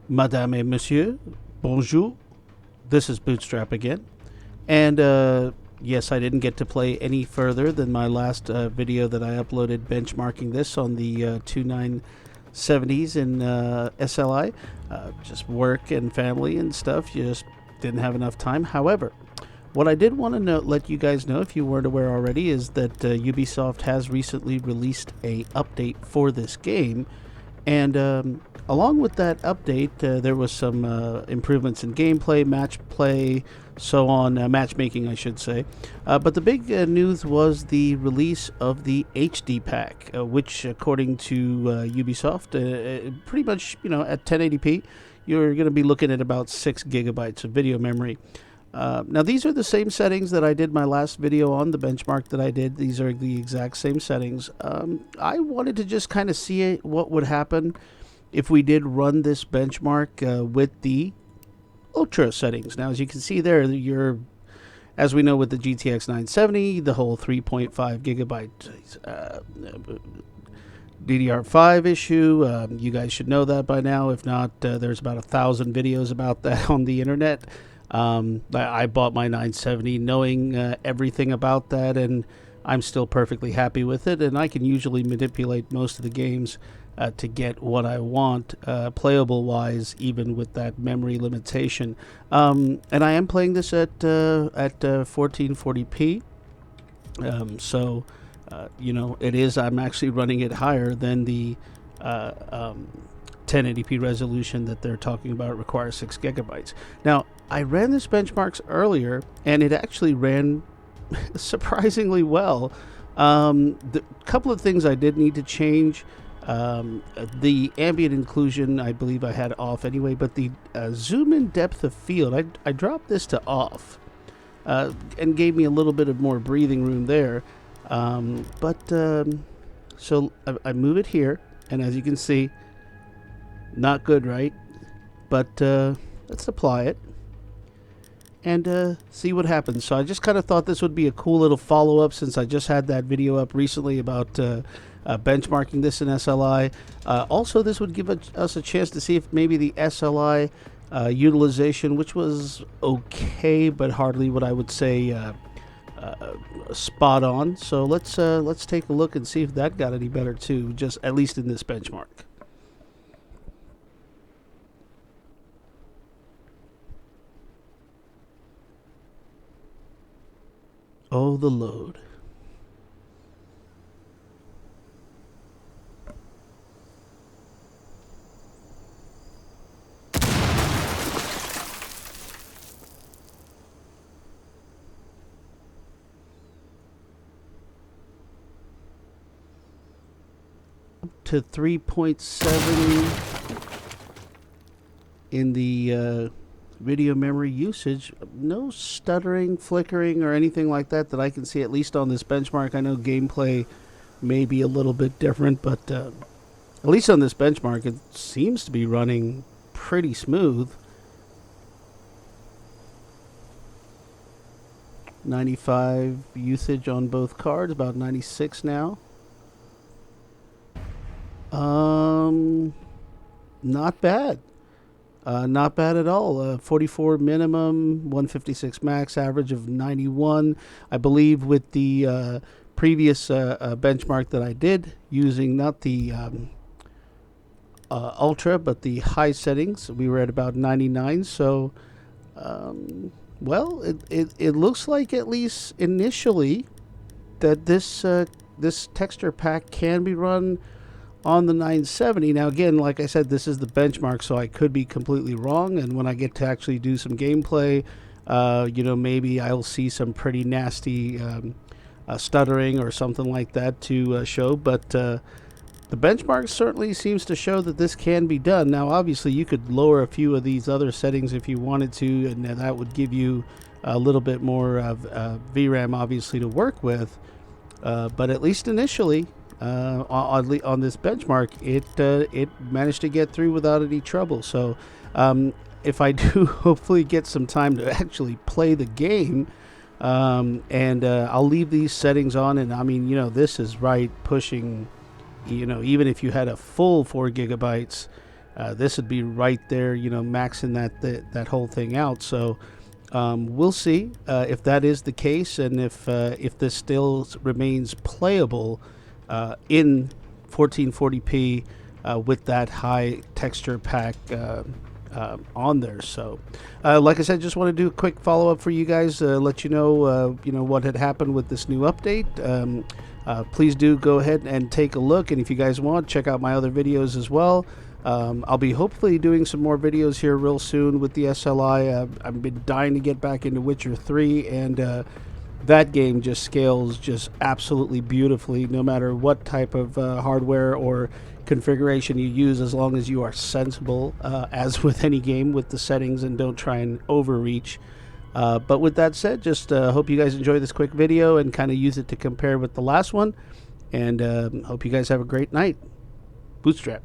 Madame et Monsieur, bonjour. This is Bootstrap again. And yes, I didn't get to play any further than my last video that I uploaded benchmarking this on the 2970s in SLI. Just work and family and stuff. Just didn't have enough time. However, what I did want to let you guys know, if you weren't aware already, is that Ubisoft has recently released a update for this game. And along with that update, there was some improvements in gameplay, match play, so on, matchmaking, I should say. But the big news was the release of the HD pack, which, according to Ubisoft, pretty much, at 1080p, you're going to be looking at about 6 gigabytes of video memory. Now, these are the same settings that I did my last video on, the benchmark that I did. These are the exact same settings. I wanted to just kind of see what would happen if we did run this benchmark with the Ultra settings. Now, as you can see there, as we know with the GTX 970, the whole 3.5 gigabyte DDR5 issue. You guys should know that by now. If not, there's about 1,000 videos about that on the internet. I bought my 970 knowing everything about that, and I'm still perfectly happy with it, and I can usually manipulate most of the games to get what I want, playable wise, even with that memory limitation. And I am playing this at 1440p, so it is. I'm actually running it higher than the 1080p resolution that they're talking about requires 6 gigabytes. Now, I ran this benchmarks earlier, and it actually ran surprisingly well. The couple of things I did need to change. The ambient inclusion, I believe I had off anyway, but the zoom in depth of field, I dropped this to off, and gave me a little bit of more breathing room there. So I move it here, and as you can see, not good, right? But let's apply it and see what happens. So I just kind of thought this would be a cool little follow-up, since I just had that video up recently about benchmarking this in SLI. Also, this would give us a chance to see if maybe the SLI utilization, which was okay, but hardly what I would say spot on. So let's take a look and see if that got any better too, just at least in this benchmark. Oh, the load. Up to 3.7 in the video memory usage. No stuttering, flickering, or anything like that I can see, at least on this benchmark. I know gameplay may be a little bit different, but at least on this benchmark, it seems to be running pretty smooth. 95 usage on both cards, about 96 now. Not bad. Not bad at all. 44 minimum, 156 max, average of 91. I believe with the previous benchmark that I did, using not the ultra, but the high settings, we were at about 99. So, well, it looks like, at least initially, that this texture pack can be run on the 970. Now, again, like I said, this is the benchmark, so I could be completely wrong, and when I get to actually do some gameplay, maybe I'll see some pretty nasty stuttering or something like that to show, but the benchmark certainly seems to show that this can be done. Now, obviously, you could lower a few of these other settings if you wanted to, and that would give you a little bit more VRAM, obviously, to work with, but at least initially, on this benchmark, it managed to get through without any trouble. So if I do hopefully get some time to actually play the game, and I'll leave these settings on, and I mean, this is right pushing, even if you had a full 4 gigabytes, This would be right there, you know, maxing that whole thing out. So we'll see if that is the case, and if this still remains playable in 1440p with that high texture pack on there. So, like I said, just want to do a quick follow up for you guys, let you know what had happened with this new update. Please do go ahead and take a look, and if you guys want, check out my other videos as well. I'll be hopefully doing some more videos here real soon with the SLI. I've been dying to get back into Witcher 3, and that game just scales just absolutely beautifully, no matter what type of hardware or configuration you use, as long as you are sensible, as with any game, with the settings, and don't try and overreach. But with that said, just hope you guys enjoy this quick video and kind of use it to compare with the last one, and hope you guys have a great night. Bootstrap.